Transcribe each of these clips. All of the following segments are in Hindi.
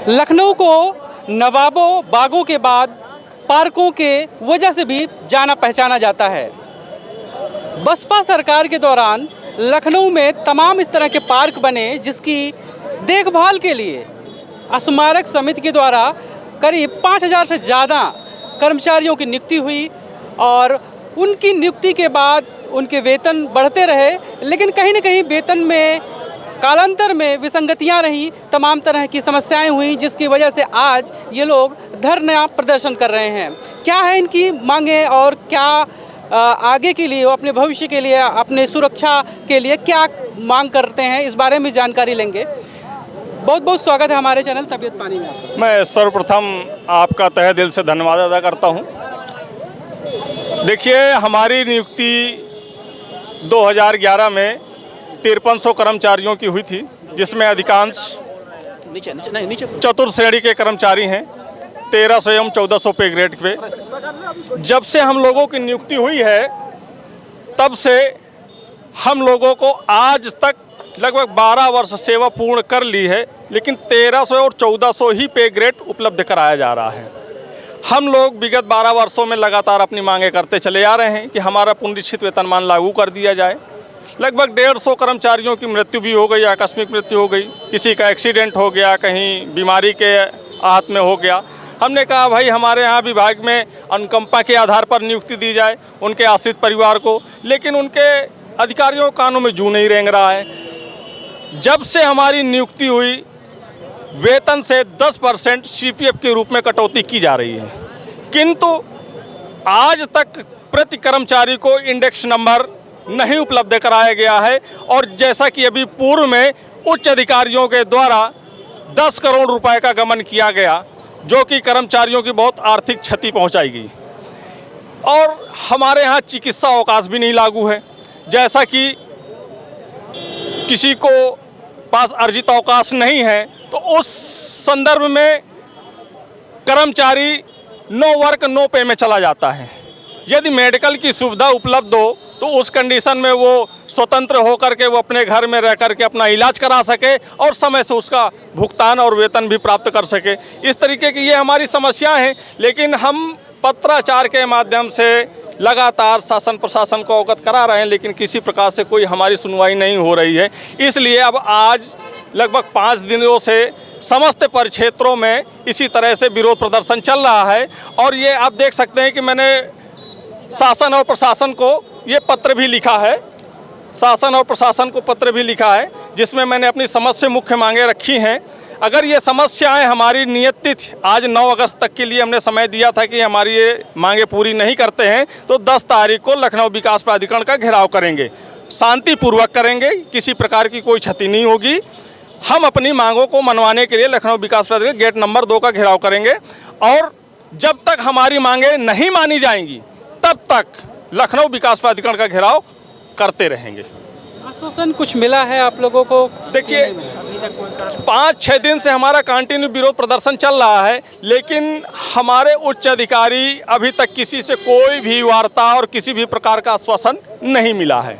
लखनऊ को नवाबों बागों के बाद पार्कों के वजह से भी जाना पहचाना जाता है। बसपा सरकार के दौरान लखनऊ में तमाम इस तरह के पार्क बने जिसकी देखभाल के लिए स्मारक समिति के द्वारा करीब 5000 से ज़्यादा कर्मचारियों की नियुक्ति हुई और उनकी नियुक्ति के बाद उनके वेतन बढ़ते रहे, लेकिन कहीं न कहीं वेतन में कालांतर में विसंगतियां रहीं, तमाम तरह की समस्याएं हुई, जिसकी वजह से आज ये लोग धरना प्रदर्शन कर रहे हैं। क्या है इनकी मांगें और क्या आगे के लिए, अपने भविष्य के लिए, अपने सुरक्षा के लिए क्या मांग करते हैं, इस बारे में जानकारी लेंगे। बहुत बहुत स्वागत है हमारे चैनल तबीयत पानी में आपका। मैं सर्वप्रथम आपका तहे दिल से धन्यवाद अदा करता हूं। देखिए, हमारी नियुक्ति 2011 में 5300 कर्मचारियों की हुई थी, जिसमें अधिकांश चतुर्थ श्रेणी के कर्मचारी हैं, 1300 एवं 1400 पे ग्रेड पे। जब से हम लोगों की नियुक्ति हुई है तब से हम लोगों को आज तक लगभग 12 वर्ष सेवा पूर्ण कर ली है, लेकिन 1300 और 1400 ही पे ग्रेड उपलब्ध कराया जा रहा है। हम लोग विगत 12 वर्षों में लगातार अपनी मांगे करते चले आ रहे हैं कि हमारा पुनरीक्षित वेतनमान लागू कर दिया जाए। लगभग 150 कर्मचारियों की मृत्यु भी हो गई, आकस्मिक मृत्यु हो गई, किसी का एक्सीडेंट हो गया, कहीं बीमारी के आहत में हो गया। हमने कहा भाई हमारे यहाँ विभाग में अनुकंपा के आधार पर नियुक्ति दी जाए उनके आश्रित परिवार को, लेकिन उनके अधिकारियों कानों में जू नहीं रेंग रहा है। जब से हमारी नियुक्ति हुई, वेतन से 10% CPF के रूप में कटौती की जा रही है, किंतु आज तक प्रति कर्मचारी को इंडेक्स नंबर नहीं उपलब्ध कराया गया है। और जैसा कि अभी पूर्व में उच्च अधिकारियों के द्वारा 10 करोड़ रुपए का गमन किया गया, जो कि कर्मचारियों की बहुत आर्थिक क्षति पहुंचाई गई। और हमारे यहाँ चिकित्सा अवकाश भी नहीं लागू है, जैसा कि किसी को पास अर्जित अवकाश नहीं है, तो उस संदर्भ में कर्मचारी नो वर्क नो पे में चला जाता है। यदि मेडिकल की सुविधा उपलब्ध हो तो उस कंडीशन में वो स्वतंत्र होकर के वो अपने घर में रह कर के अपना इलाज करा सके और समय से उसका भुगतान और वेतन भी प्राप्त कर सके। इस तरीके की ये हमारी समस्या है, लेकिन हम पत्राचार के माध्यम से लगातार शासन प्रशासन को अवगत करा रहे हैं, लेकिन किसी प्रकार से कोई हमारी सुनवाई नहीं हो रही है। इसलिए अब आज लगभग 5 दिनों से समस्त परिक्षेत्रों में इसी तरह से विरोध प्रदर्शन चल रहा है। और ये आप देख सकते हैं कि मैंने शासन और प्रशासन को ये पत्र भी लिखा है, शासन और प्रशासन को पत्र भी लिखा है, जिसमें मैंने अपनी समस्या मुख्य मांगे रखी हैं। अगर ये समस्याएं हमारी नियत तिथि आज 9 अगस्त तक के लिए हमने समय दिया था कि हमारी ये मांगे पूरी नहीं करते हैं तो 10 तारीख को लखनऊ विकास प्राधिकरण का घेराव करेंगे, शांतिपूर्वक करेंगे, किसी प्रकार की कोई क्षति नहीं होगी। हम अपनी मांगों को मनवाने के लिए लखनऊ विकास प्राधिकरण गेट नंबर 2 का घेराव करेंगे और जब तक हमारी मांगे नहीं मानी जाएंगी तब तक लखनऊ विकास प्राधिकरण का घेराव करते रहेंगे। आश्वासन कुछ मिला है आप लोगों को? देखिए, 5-6 दिन से हमारा कंटिन्यू विरोध प्रदर्शन चल रहा है, लेकिन हमारे उच्च अधिकारी अभी तक किसी से कोई भी वार्ता और किसी भी प्रकार का आश्वासन नहीं मिला है।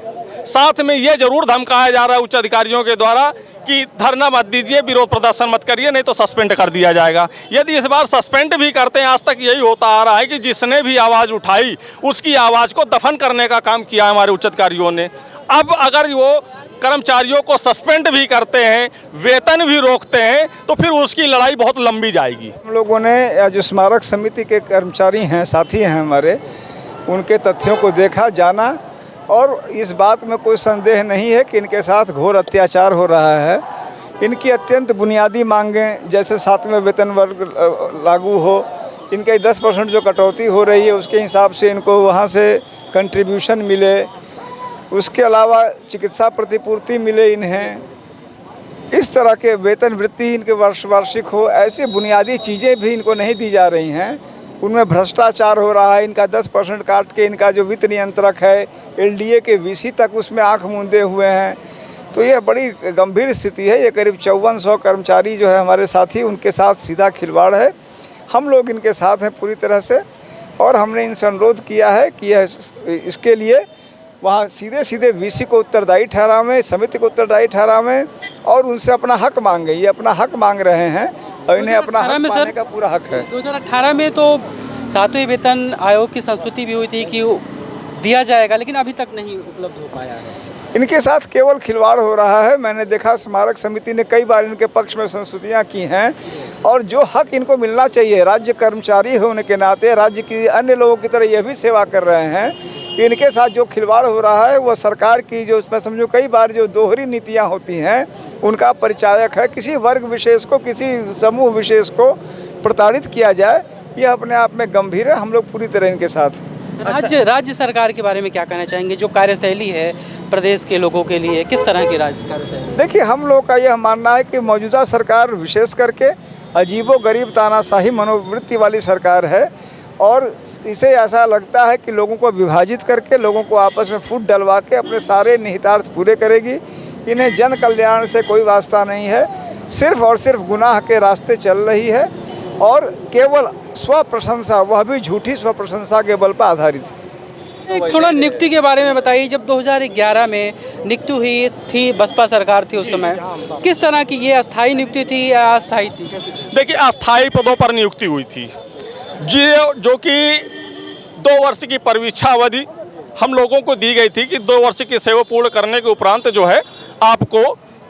साथ में ये जरूर धमकाया जा रहा है उच्च अधिकारियों के द्वारा कि धरना मत दीजिए, विरोध प्रदर्शन मत करिए, नहीं तो सस्पेंड कर दिया जाएगा। यदि इस बार सस्पेंड भी करते हैं, आज तक यही होता आ रहा है कि जिसने भी आवाज़ उठाई उसकी आवाज़ को दफन करने का काम किया हमारे उच्च अधिकारियों ने। अब अगर वो कर्मचारियों को सस्पेंड भी करते हैं, वेतन भी रोकते हैं, तो फिर उसकी लड़ाई बहुत लंबी जाएगी। हम लोगों ने जो स्मारक समिति के कर्मचारी हैं, साथी हैं हमारे, उनके तथ्यों को देखा, जाना, और इस बात में कोई संदेह नहीं है कि इनके साथ घोर अत्याचार हो रहा है। इनकी अत्यंत बुनियादी मांगें, जैसे 7वें वेतन वर्ग लागू हो, इनके 10% जो कटौती हो रही है उसके हिसाब से इनको वहाँ से कंट्रीब्यूशन मिले, उसके अलावा चिकित्सा प्रतिपूर्ति मिले इन्हें, इस तरह के वेतन वृत्ति इनके वार्षिक हो, ऐसी बुनियादी चीज़ें भी इनको नहीं दी जा रही हैं। उनमें भ्रष्टाचार हो रहा है। इनका 10% काट के इनका जो वित्त नियंत्रक है, LDA के VC तक उसमें आंख मूंदे हुए हैं। तो ये बड़ी गंभीर स्थिति है। ये करीब 5400 कर्मचारी जो है हमारे साथी, उनके साथ सीधा खिलवाड़ है। हम लोग इनके साथ हैं पूरी तरह से, और हमने इनसे अनुरोध किया है कि इसके लिए वहाँ सीधे सीधे VC को उत्तरदायी ठहरावें, समिति को उत्तरदायी ठहरावें और उनसे अपना हक मांगे। ये अपना हक मांग रहे हैं, और इन्हें अपना 2018 हक में पाने सर- का पूरा हक है। 2018 में तो 7वें वेतन आयोग की संस्तुति भी हुई थी कि वो दिया जाएगा, लेकिन अभी तक नहीं उपलब्ध हो पाया है। इनके साथ केवल खिलवाड़ हो रहा है। मैंने देखा स्मारक समिति ने कई बार इनके पक्ष में संस्तुतियाँ की हैं और जो हक इनको मिलना चाहिए, राज्य कर्मचारी होने के नाते राज्य की अन्य लोगों की तरह यह भी सेवा कर रहे हैं। इनके साथ जो खिलवाड़ हो रहा है वह सरकार की जो मैं समझो कई बार जो दोहरी नीतियाँ होती हैं उनका परिचायक है। किसी वर्ग विशेष को, किसी समूह विशेष को प्रताड़ित किया जाए, यह अपने आप में गंभीर है। हम लोग पूरी तरह इनके साथ। राज्य सरकार के बारे में क्या कहना चाहेंगे? जो कार्यशैली है प्रदेश के लोगों के लिए, किस तरह की कार्यशैली? देखिए, हम लोग का यह मानना है कि मौजूदा सरकार विशेष करके अजीबो-गरीब तानाशाही मनोवृत्ति वाली सरकार है और इसे ऐसा लगता है कि लोगों को विभाजित करके, लोगों को आपस में फूट डलवा के अपने सारे निहितार्थ पूरे करेगी। इन्हें जन कल्याण से कोई वास्ता नहीं है, सिर्फ और सिर्फ गुनाह के रास्ते चल रही है और केवल स्व प्रशंसा, वह भी झूठी स्व प्रशंसा के बल पर आधारित है। एक थोड़ा नियुक्ति के बारे में बताइए। जब 2011 में नियुक्ति हुई थी, बसपा सरकार थी उस समय, किस तरह की ये अस्थायी नियुक्ति थी या अस्थायी थी? देखिए, अस्थायी पदों पर नियुक्ति हुई थी जो कि 2 वर्ष की परिवीक्षा अवधि हम लोगों को दी गई थी कि 2 वर्ष की सेवा पूर्ण करने के उपरांत जो है आपको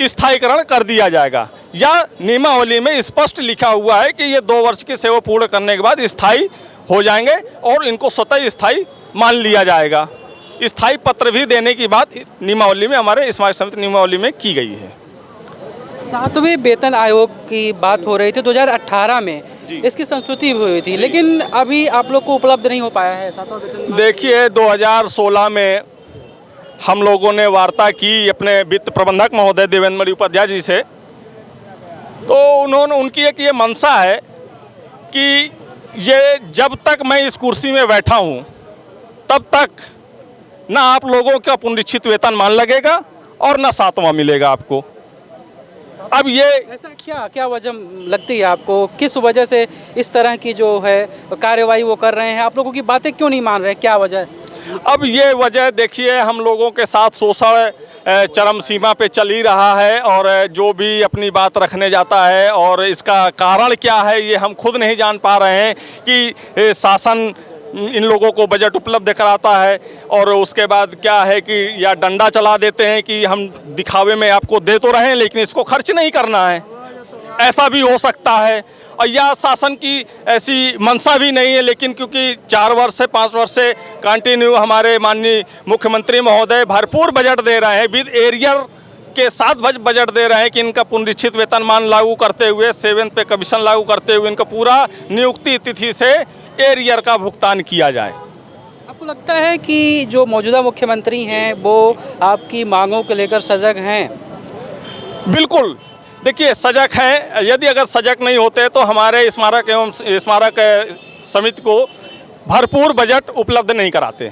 स्थायीकरण कर दिया जाएगा, या नियमावली में स्पष्ट लिखा हुआ है कि ये 2 वर्ष की सेवा पूर्ण करने के बाद स्थायी हो जाएंगे और इनको स्वतः स्थायी मान लिया जाएगा। स्थायी पत्र भी देने की बात नियमावली में, हमारे स्मारक समिति नियमावली में की गई है। 7वें वेतन आयोग की बात हो रही थी 2018 में, इसकी संस्तुति भी हुई थी, लेकिन अभी आप लोग को उपलब्ध नहीं हो पाया है 7वां वेतन। देखिए, 2016 में हम लोगों ने वार्ता की अपने वित्त प्रबंधक महोदय देवेंद्र मणि उपाध्याय जी से, तो उनकी एक ये मंशा है कि ये जब तक मैं इस कुर्सी में बैठा हूँ तब तक ना आप लोगों का पुनरीक्षित वेतन मान लगेगा और ना 7वां मिलेगा आपको। अब ये ऐसा क्या वजह लगती है आपको? किस वजह से इस तरह की जो है कार्यवाही वो कर रहे हैं? आप लोगों की बातें क्यों नहीं मान रहे? क्या वजह है? अब ये वजह देखिए, हम लोगों के साथ शोषण चरम सीमा पे चल ही रहा है और जो भी अपनी बात रखने जाता है, और इसका कारण क्या है ये हम खुद नहीं जान पा रहे हैं कि शासन इन लोगों को बजट उपलब्ध कराता है और उसके बाद क्या है कि या डंडा चला देते हैं कि हम दिखावे में आपको दे तो रहे हैं लेकिन इसको खर्च नहीं करना है, ऐसा भी हो सकता है। और यह शासन की ऐसी मंशा भी नहीं है, लेकिन क्योंकि 4 वर्ष से 5 वर्ष से कंटिन्यू हमारे माननीय मुख्यमंत्री महोदय भरपूर बजट दे रहे हैं, विद एरियर के साथ बजट दे रहे हैं कि इनका पुनरीक्षित वेतनमान लागू करते हुए, 7 पे कमीशन लागू करते हुए इनका पूरा नियुक्ति तिथि से एरियर का भुगतान किया जाए। आपको लगता है कि जो मौजूदा मुख्यमंत्री हैं वो आपकी मांगों को लेकर सजग हैं? बिल्कुल, देखिए सजग हैं। यदि अगर सजग नहीं होते तो हमारे स्मारक समिति को भरपूर बजट उपलब्ध नहीं कराते।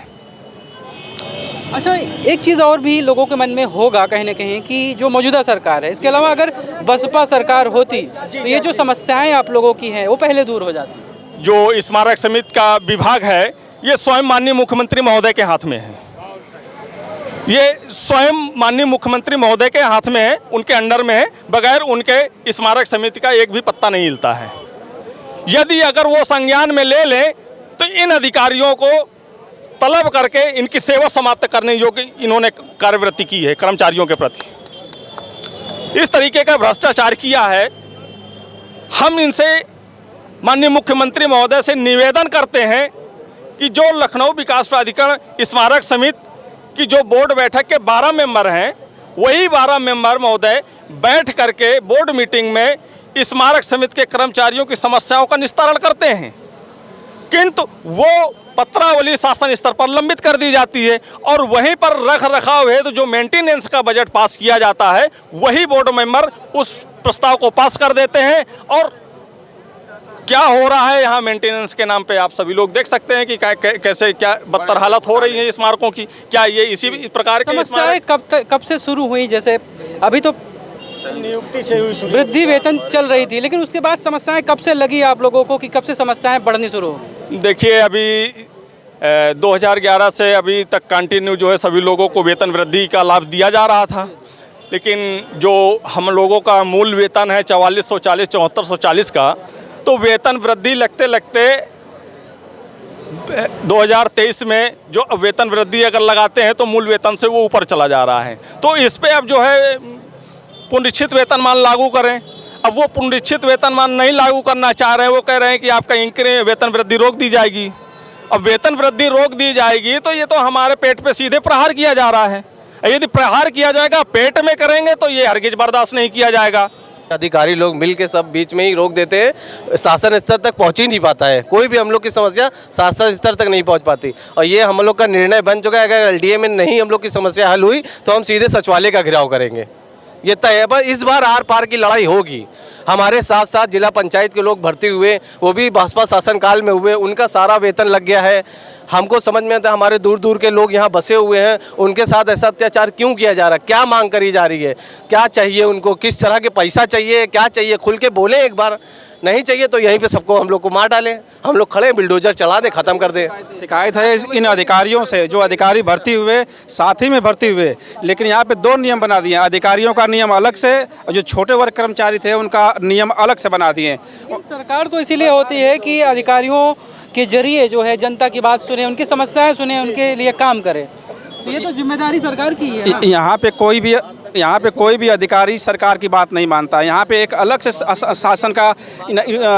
अच्छा, एक चीज़ और भी लोगों के मन में होगा कहीं ना कहीं कि जो मौजूदा सरकार है, इसके अलावा अगर बसपा सरकार होती तो ये जो समस्याएं आप लोगों की हैं वो पहले दूर हो जाती। जो स्मारक समिति का विभाग है ये स्वयं माननीय मुख्यमंत्री महोदय के हाथ में है, ये स्वयं माननीय मुख्यमंत्री महोदय के हाथ में है, उनके अंडर में है। बगैर उनके स्मारक समिति का एक भी पत्ता नहीं हिलता है। यदि अगर वो संज्ञान में ले लें तो इन अधिकारियों को तलब करके इनकी सेवा समाप्त करने योग्य इन्होंने कार्यवृत्ति की है कर्मचारियों के प्रति। इस तरीके का भ्रष्टाचार किया है। हम इनसे माननीय मुख्यमंत्री महोदय से निवेदन करते हैं कि जो लखनऊ विकास प्राधिकरण स्मारक समिति की जो बोर्ड बैठक के 12 मेंबर हैं, वही 12 मेंबर महोदय बैठ करके बोर्ड मीटिंग में स्मारक समिति के कर्मचारियों की समस्याओं का निस्तारण करते हैं, किंतु वो पत्रावली शासन स्तर पर लंबित कर दी जाती है और वहीं पर रख रखाव है तो जो मेंटेनेंस का बजट पास किया जाता है वही बोर्ड मेंबर उस प्रस्ताव को पास कर देते हैं। और क्या हो रहा है यहाँ मेंटेनेंस के नाम पे आप सभी लोग देख सकते हैं कि कैसे क्या बदतर हालत हो रही है स्मारकों की। क्या ये इसी प्रकार की समस्याएं कब से शुरू हुई? जैसे अभी तो नियुक्ति से हुई, वृद्धि वेतन चल रही थी, लेकिन उसके बाद समस्याएं कब से लगी आप लोगों को कि कब से समस्याएं बढ़नी शुरू हो? देखिए, अभी 2011 से अभी तक कंटिन्यू जो है सभी लोगों को वेतन वृद्धि का लाभ दिया जा रहा था, लेकिन जो हम लोगों का मूल वेतन है 4440 7440 का, तो वेतन वृद्धि लगते लगते 2023 में जो वेतन वृद्धि अगर लगाते हैं तो मूल वेतन से वो ऊपर चला जा रहा है। तो इस पे अब जो है पुनरीक्षित वेतनमान लागू करें। अब वो पुनरीक्षित वेतनमान नहीं लागू करना चाह रहे हैं, वो कह रहे हैं कि आपका वेतन वृद्धि रोक दी जाएगी। अब वेतन वृद्धि रोक दी जाएगी तो ये तो हमारे पेट पे सीधे प्रहार किया जा रहा है। यदि प्रहार किया जाएगा पेट में करेंगे तो ये हरगिज बर्दाश्त नहीं किया जाएगा। अधिकारी लोग मिल के सब बीच में ही रोक देते हैं, शासन स्तर तक पहुंच ही नहीं पाता है। कोई भी हम लोग की समस्या शासन स्तर तक नहीं पहुंच पाती, और ये हम लोग का निर्णय बन चुका है। अगर एलडीए में नहीं हम लोग की समस्या हल हुई तो हम सीधे सचिवालय का घेराव करेंगे, ये तय है। बस इस बार आर पार की लड़ाई होगी। हमारे साथ साथ जिला पंचायत के लोग भर्ती हुए, वो भी भाजपा शासनकाल में हुए, उनका सारा वेतन लग गया है। हमको समझ में आता है हमारे दूर दूर के लोग यहाँ बसे हुए हैं, उनके साथ ऐसा अत्याचार क्यों किया जा रहा है, क्या मांग करी जा रही है, क्या चाहिए उनको, किस तरह के पैसा चाहिए, क्या चाहिए, खुल के बोले एक बार। नहीं चाहिए तो यहीं पे सबको हम लोग को मार डालें, हम लोग खड़े बिल्डोजर चला दें, ख़त्म कर दें। शिकायत है इन अधिकारियों से, जो अधिकारी भर्ती हुए साथ ही में भर्ती हुए, लेकिन यहाँ पे दो नियम बना दिए। अधिकारियों का नियम अलग से और जो छोटे वर्ग कर्मचारी थे उनका नियम अलग से बना दिए। सरकार तो इसीलिए होती है कि अधिकारियों के जरिए जो है जनता की बात सुने, उनकी समस्याएं सुने, उनके लिए काम करे। तो ये तो जिम्मेदारी सरकार की है ना? यहाँ पे कोई भी अधिकारी सरकार की बात नहीं मानता। यहाँ पे एक अलग से शासन का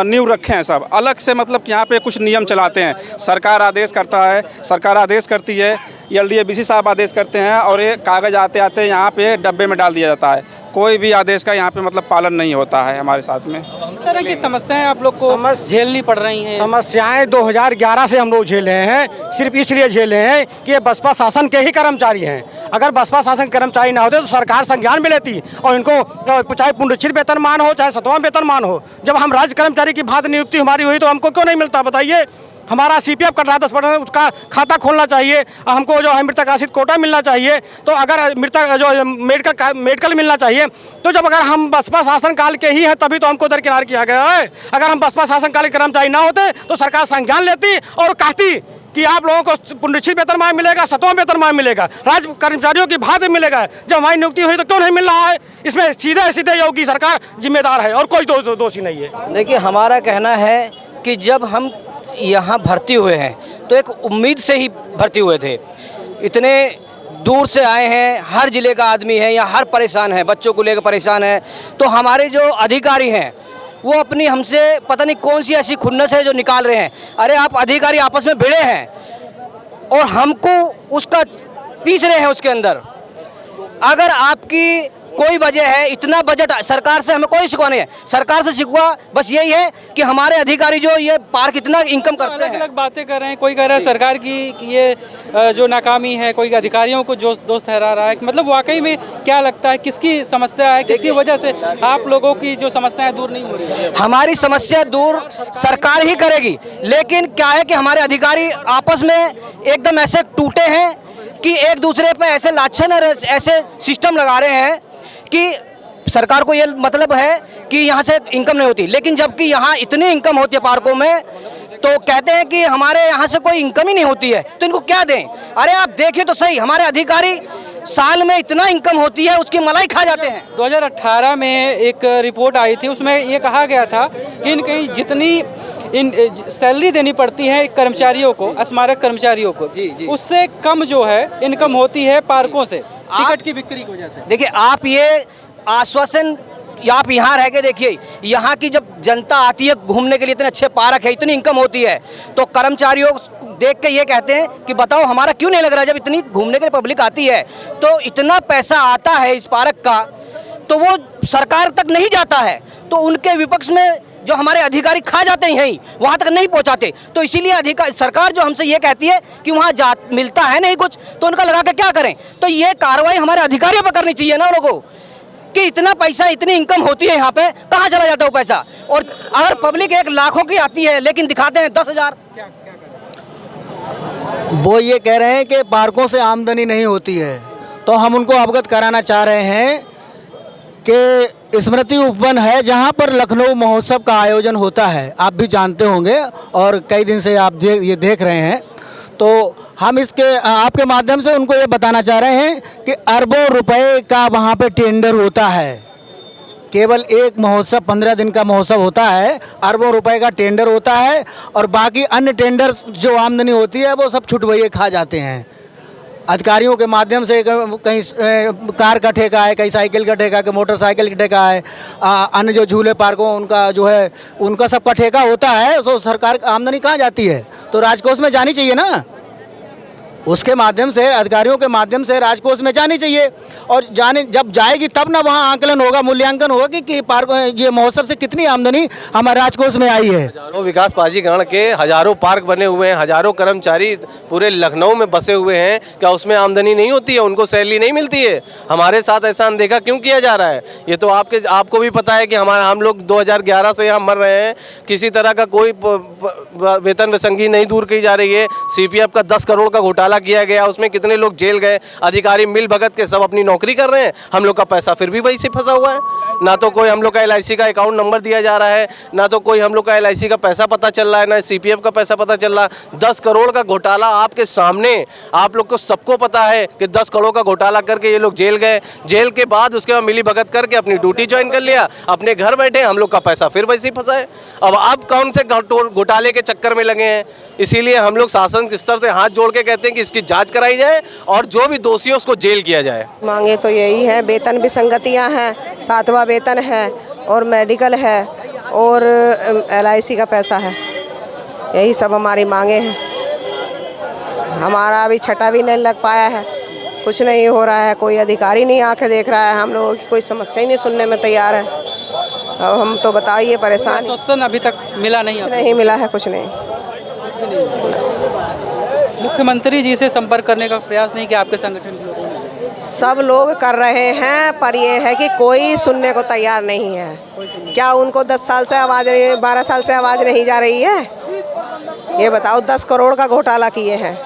नींव रखे हैं सब अलग से, मतलब कि यहाँ पे कुछ नियम चलाते हैं। सरकार आदेश करता है, सरकार आदेश करती है, एलडीए बीसी साहब आदेश करते हैं और ये कागज़ आते आते यहाँ पे डब्बे में डाल दिया जाता है। कोई भी आदेश का यहाँ पे मतलब पालन नहीं होता है हमारे साथ में। किस तरह की समस्याएं आप लोग को झेलनी पड़ रही हैं? समस्याएं 2011 से हम लोग झेल रहे हैं, सिर्फ इसलिए झेल रहे हैं कि ये बसपा शासन के ही कर्मचारी हैं। अगर बसपा शासन के कर्मचारी ना होते तो सरकार संज्ञान में लेती और इनको चाहे पुनरीक्षित वेतनमान हो चाहे 7वां वेतनमान हो। जब हम राज्य कर्मचारी की भांति नियुक्ति हमारी हुई तो हमको क्यों नहीं मिलता बताइए? हमारा सीपीएफ कट रहा है 10%, उसका खाता खोलना चाहिए। हमको जो है मृतक आश्रित कोटा मिलना चाहिए। तो अगर मृतक जो मेडिकल मिलना चाहिए, तो जब अगर हम बसपा शासन काल के ही हैं तभी तो हमको दरकिनार किया गया है। अगर हम बसपा शासन काल के कर्मचारी ना होते तो सरकार संज्ञान लेती और कहती कि आप लोगों को पुनरीक्षित वेतनमान मिलेगा, 7वां वेतनमान मिलेगा, राज्य कर्मचारियों की भांति मिलेगा। जब हमारी नियुक्ति हुई तो क्यों नहीं मिल रहा है? इसमें सीधे सीधे योगी सरकार जिम्मेदार है और कोई दोषी नहीं है। देखिए, हमारा कहना है कि जब हम यहाँ भर्ती हुए हैं तो एक उम्मीद से ही भर्ती हुए थे। इतने दूर से आए हैं, हर ज़िले का आदमी है, यहाँ हर परेशान है, बच्चों को लेकर परेशान है। तो हमारे जो अधिकारी हैं वो अपनी हमसे पता नहीं कौन सी ऐसी खुन्नस है जो निकाल रहे हैं। अरे आप अधिकारी आपस में भिड़े हैं और हमको उसका पीस रहे हैं उसके अंदर। अगर आपकी कोई वजह है, इतना बजट सरकार से हमें कोई शिकवा नहीं है। सरकार से शिकवा बस यही है कि हमारे अधिकारी जो ये पार्क इतना इनकम करते हैं। अलग अलग बातें कर रहे हैं, कोई कह रहा है सरकार की ये जो नाकामी है, कोई अधिकारियों को जो दोस्त ठहरा रहा है। मतलब वाकई में क्या लगता है, किसकी समस्या है, किसकी वजह से आप लोगों की जो समस्याएं दूर नहीं हो रही है? हमारी समस्या दूर सरकार ही करेगी, लेकिन क्या है कि हमारे अधिकारी आपस में एकदम ऐसे टूटे हैं कि एक दूसरे पे ऐसे लाछन और ऐसे सिस्टम लगा रहे हैं कि सरकार को ये मतलब है कि यहाँ से इनकम नहीं होती, लेकिन जबकि यहाँ इतनी इनकम होती है पार्कों में, तो कहते हैं कि हमारे यहाँ से कोई इनकम ही नहीं होती है, तो इनको क्या दें? अरे आप देखिए तो सही, हमारे अधिकारी साल में इतना इनकम होती है उसकी मलाई खा जाते हैं। 2018 में एक रिपोर्ट आई थी, उसमें ये कहा गया था कि इनकी जितनी सैलरी देनी पड़ती है कर्मचारियों को, स्मारक कर्मचारियों को, उससे कम जो है इनकम होती है पार्कों से, टिकट की बिक्री की वजह से। देखिए, आप ये आश्वासन आप यहाँ रह के देखिए, यहाँ की जब जनता आती है घूमने के लिए, इतने अच्छे पार्क है, इतनी इनकम होती है, तो कर्मचारियों देख के ये कहते हैं कि बताओ हमारा क्यों नहीं लग रहा है? जब इतनी घूमने के लिए पब्लिक आती है तो इतना पैसा आता है इस पार्क का, तो वो सरकार तक नहीं जाता है, तो उनके विपक्ष में जो हमारे अधिकारी खा जाते हैं यहीं, वहाँ तक नहीं पहुँचाते। तो इसीलिए सरकार जो हमसे ये कहती है कि वहाँ मिलता है नहीं कुछ, तो उनका लगा के क्या करें? तो ये कार्रवाई हमारे अधिकारियों पर करनी चाहिए ना लोगों कि इतना पैसा, इतनी इनकम होती है यहाँ पे, कहाँ चला जाता है वो पैसा? और अगर पब्लिक 1 लाखों की आती है लेकिन दिखाते हैं 10,000। वो ये कह रहे हैं कि पार्कों से आमदनी नहीं होती है, तो हम उनको अवगत कराना चाह रहे हैं कि स्मृति उपवन है जहां पर लखनऊ महोत्सव का आयोजन होता है, आप भी जानते होंगे और कई दिन से आप ये देख रहे हैं। तो हम इसके आपके माध्यम से उनको ये बताना चाह रहे हैं कि अरबों रुपए का वहाँ पे टेंडर होता है। केवल एक महोत्सव 15 दिन का महोत्सव होता है, अरबों रुपए का टेंडर होता है और बाकी अन्य टेंडर जो आमदनी होती है वो सब छुटवैये खा जाते हैं अधिकारियों के माध्यम से। कहीं कार का ठेका है, कहीं साइकिल का ठेका है, कहीं मोटरसाइकिल का ठेका है, अन्य जो झूले पार्कों उनका जो है उनका सबका ठेका होता है। तो सरकार आमदनी कहाँ जाती है? तो राजकोष में जानी चाहिए ना, उसके माध्यम से, अधिकारियों के माध्यम से राजकोष में जानी चाहिए। और जाने जब जाएगी तब ना वहाँ आंकलन होगा, मूल्यांकन होगा कि पार्क ये महोत्सव से कितनी आमदनी हमारे राजकोष में आई है। हजारों विकास प्राधिकरण के हजारों पार्क बने हुए हैं, हजारों कर्मचारी पूरे लखनऊ में बसे हुए हैं, क्या उसमें आमदनी नहीं होती है? उनको सैलरी नहीं मिलती है? हमारे साथ ऐसा अनदेखा क्यों किया जा रहा है? ये तो आपको भी पता है कि हम लोग 2011 से यहाँ मर रहे हैं, किसी तरह का कोई वेतन वसंगी नहीं दूर की जा रही है। CPF का 10 करोड़ का घोटाला किया गया, उसमें कितने लोग जेल गए, अधिकारी मिल भगत के सब अपनी नौकरी कर रहे हैं, हम लोग का पैसा फिर भी वही से फंसा हुआ है। ना तो कोई हम लोग का LIC का अकाउंट नंबर दिया जा रहा है, ना तो कोई हम लोग का LIC का पैसा पता चल रहा है, ना CPF का पैसा पता चल रहा है। 10 करोड़ का घोटाला आपके सामने, आप लोग को सबको पता है कि 10 करोड़ का घोटाला करके ये लोग जेल गए, जेल के बाद उसके बाद मिली भगत करके अपनी ड्यूटी ज्वाइन कर लिया, अपने घर बैठे, हम लोग का पैसा फिर वैसे ही फंसा है। अब कौन से घोटाले के चक्कर में लगे हैं? इसीलिए हम लोग शासन के स्तर से हाथ जोड़ के कहते हैं कि इसकी जांच कराई जाए और जो भी दोषी है उसको जेल किया जाए। मांगे तो यही है, वेतन विसंगतियां हैं, 7वां वेतन है और मेडिकल है और LIC का पैसा है, यही सब हमारी मांगे हैं। हमारा अभी छठा भी नहीं लग पाया है, कुछ नहीं हो रहा है, कोई अधिकारी नहीं आके देख रहा है, हम लोगों की कोई समस्या ही नहीं सुनने में तैयार है। अब हम तो बताइए परेशान। आश्वासन अभी तक मिला नहीं? नहीं मिला है, कुछ नहीं। मुख्यमंत्री जी से संपर्क करने का प्रयास नहीं किया आपके संगठन के लोगों ने? सब लोग कर रहे हैं, पर ये है कि कोई सुनने को तैयार नहीं है। क्या उनको 10 साल से आवाज़, 12 साल से आवाज़ नहीं जा रही है? ये बताओ, 10 करोड़ का घोटाला किए हैं,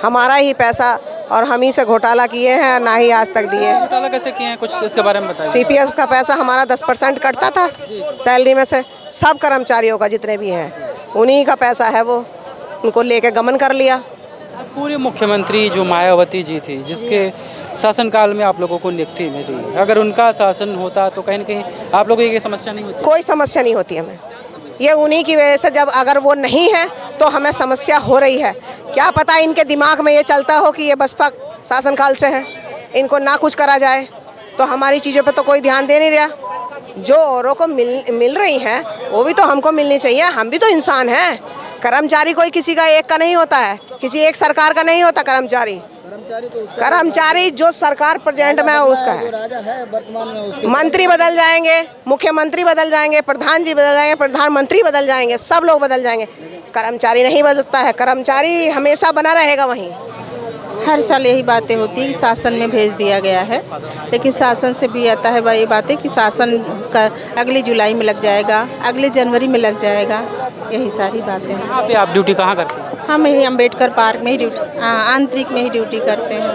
हमारा ही पैसा और हम ही से घोटाला किए हैं, ना ही आज तक दिए। घोटाला कैसे किए हैं, कुछ इसके बारे में बताइए। CPF का पैसा हमारा 10% कटता था सैलरी में से, सब कर्मचारियों का जितने भी हैं उन्हीं का पैसा है, वो उनको लेके गमन कर लिया। पूर्व मुख्यमंत्री जो मायावती जी थी, जिसके शासनकाल में आप लोगों को नियुक्ति मिली, अगर उनका शासन होता तो कहीं न कहीं आप लोगों की ये समस्या नहीं होती? कोई समस्या नहीं होती हमें, ये उन्हीं की वजह से, जब अगर वो नहीं है तो हमें समस्या हो रही है। क्या पता इनके दिमाग में ये चलता हो कि ये बसपा शासनकाल से है, इनको ना कुछ करा जाए, तो हमारी चीज़ों पे तो कोई ध्यान दे नहीं रहा। जो औरों को मिल रही हैं वो भी तो हमको मिलनी चाहिए, हम भी तो इंसान हैं। कर्मचारी कोई किसी का एक का नहीं होता है, किसी एक सरकार का नहीं होता कर्मचारी। कर्मचारी जो सरकार प्रेजेंट में है उसका है। मंत्री बदल जाएंगे, मुख्यमंत्री बदल जाएंगे, प्रधान जी बदल जाएंगे, प्रधानमंत्री बदल जाएंगे, सब लोग बदल जाएंगे, कर्मचारी नहीं बदलता है। कर्मचारी हमेशा बना रहेगा वहीं। हर साल यही बातें होती है कि शासन में भेज दिया गया है, लेकिन शासन से भी आता है वही बातें कि शासन का अगली जुलाई में लग जाएगा, अगले जनवरी में लग जाएगा, यही सारी बातें। यहाँ पे आप ड्यूटी कहाँ करते हैं? हम यही अम्बेडकर पार्क में ही ड्यूटी, आंतरिक में ही ड्यूटी करते हैं।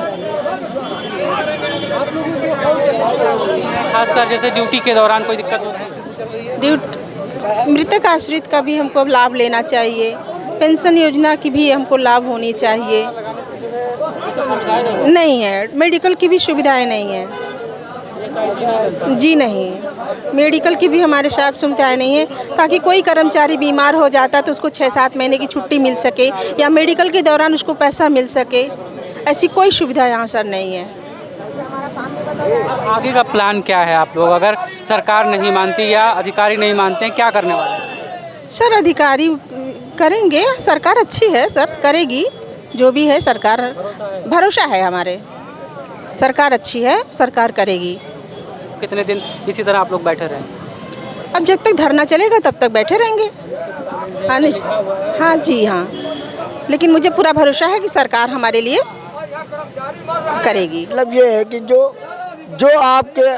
खासकर जैसे ड्यूटी के दौरान कोई दिक्कत होती है? मृतक आश्रित का भी हमको लाभ लेना चाहिए, पेंशन योजना की भी हमको लाभ होनी चाहिए। नहीं है, मेडिकल की भी सुविधाएं नहीं है जी, नहीं, मेडिकल की भी हमारे साथ सुविधाएं नहीं है, ताकि कोई कर्मचारी बीमार हो जाता है तो उसको 6-7 महीने की छुट्टी मिल सके या मेडिकल के दौरान उसको पैसा मिल सके, ऐसी कोई सुविधा यहाँ सर नहीं है। आगे का प्लान क्या है आप लोग, अगर सरकार नहीं मानती या अधिकारी नहीं मानते हैं, क्या करने वाले हैं? सर अधिकारी करेंगे, सरकार अच्छी है सर, करेगी, जो भी है सरकार, भरोसा है हमारे, सरकार अच्छी है, सरकार करेगी। कितने दिन इसी तरह आप लोग बैठे रहें? अब जब तक धरना चलेगा तब तक बैठे रहेंगे। हाँ नहीं, हाँ जी हाँ, लेकिन मुझे पूरा भरोसा है कि सरकार हमारे लिए करेगी। मतलब ये है कि जो आपके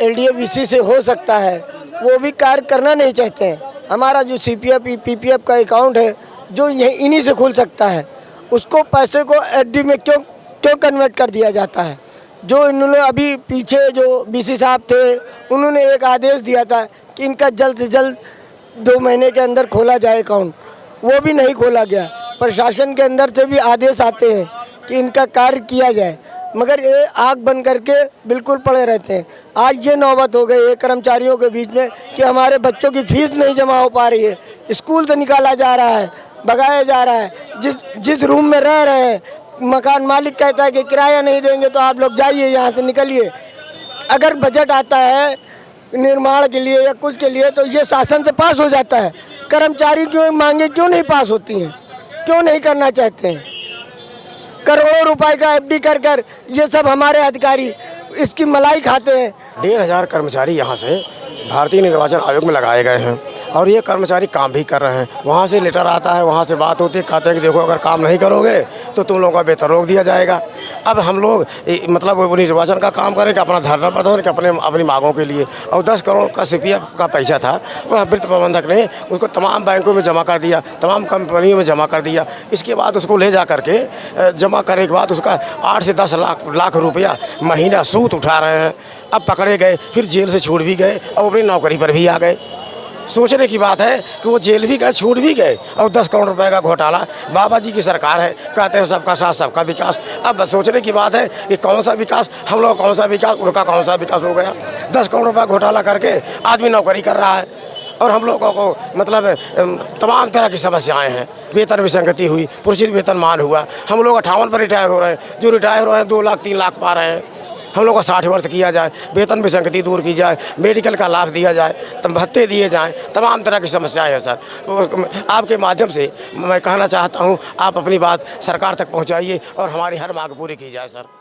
LDA-VC से हो सकता है वो भी कार्य करना नहीं चाहते हैं। हमारा जो CPF PPF का अकाउंट है जो इन्हीं से खुल सकता है, उसको पैसे को FD में क्यों कन्वर्ट कर दिया जाता है? जो इन्होंने अभी पीछे जो BC साहब थे उन्होंने एक आदेश दिया था कि इनका जल्द से जल्द 2 महीने के अंदर खोला जाए अकाउंट, वो भी नहीं खोला गया। प्रशासन के अंदर से भी आदेश आते हैं कि इनका कार्य किया जाए, मगर ये आग बंद करके बिल्कुल पड़े रहते हैं। आज ये नौबत हो गई है कर्मचारियों के बीच में कि हमारे बच्चों की फीस नहीं जमा हो पा रही है, स्कूल से निकाला जा रहा है, भगाया जा रहा है। जिस रूम में रह रहे हैं मकान मालिक कहता है कि किराया नहीं देंगे तो आप लोग जाइए यहाँ से, निकलिए। अगर बजट आता है निर्माण के लिए या कुछ के लिए तो ये शासन से पास हो जाता है, कर्मचारी क्यों मांगे क्यों नहीं पास होती हैं, क्यों नहीं करना चाहते हैं? करोड़ों रुपए का एफडी कर कर ये सब हमारे अधिकारी इसकी मलाई खाते हैं। 1500 कर्मचारी यहाँ से भारतीय निर्वाचन आयोग में लगाए गए हैं और ये कर्मचारी काम भी कर रहे हैं। वहाँ से लेटर आता है, वहाँ से बात होती है, कहते हैं कि देखो अगर काम नहीं करोगे तो तुम लोगों का वेतन रोक दिया जाएगा। अब हम लोग मतलब वो निर्वाचन का काम करें कि अपना धरना प्रदर्शन कि अपनी मांगों के लिए, और 10 करोड़ का CPF का पैसा था वह वित्त प्रबंधक ने उसको तमाम बैंकों में जमा कर दिया, तमाम कंपनियों में जमा कर दिया। इसके बाद उसको ले जा करके जमा करने के बाद उसका 8 से 10 लाख रुपया महीना सूद उठा रहे हैं। अब पकड़े गए, फिर जेल से छूट भी गए और अपनी नौकरी पर भी आ गए। सोचने की बात है कि वो जेल भी गए, छूट भी गए, और 10 करोड़ रुपए का घोटाला। बाबा जी की सरकार है, कहते हैं सबका साथ सबका विकास। अब सोचने की बात है कि कौन सा विकास, हम लोग कौन सा विकास, उनका कौन सा विकास हो गया। 10 करोड़ रुपये घोटाला करके आदमी नौकरी कर रहा है और हम लोगों को मतलब तमाम तरह की समस्याएं हैं। वेतन विसंगति हुई, पुरुषित वेतनमान हुआ। हम लोग 58 पर रिटायर हो रहे हैं, जो रिटायर हो रहे हैं 2 लाख 3 लाख पा रहे हैं। हम लोग को 60 वर्ष किया जाए, वेतन विसंगति दूर की जाए, मेडिकल का लाभ दिया जाए, भत्ते दिए जाएं, तमाम तरह की समस्याएं हैं सर। आपके माध्यम से मैं कहना चाहता हूं, आप अपनी बात सरकार तक पहुंचाइए और हमारी हर मांग पूरी की जाए सर।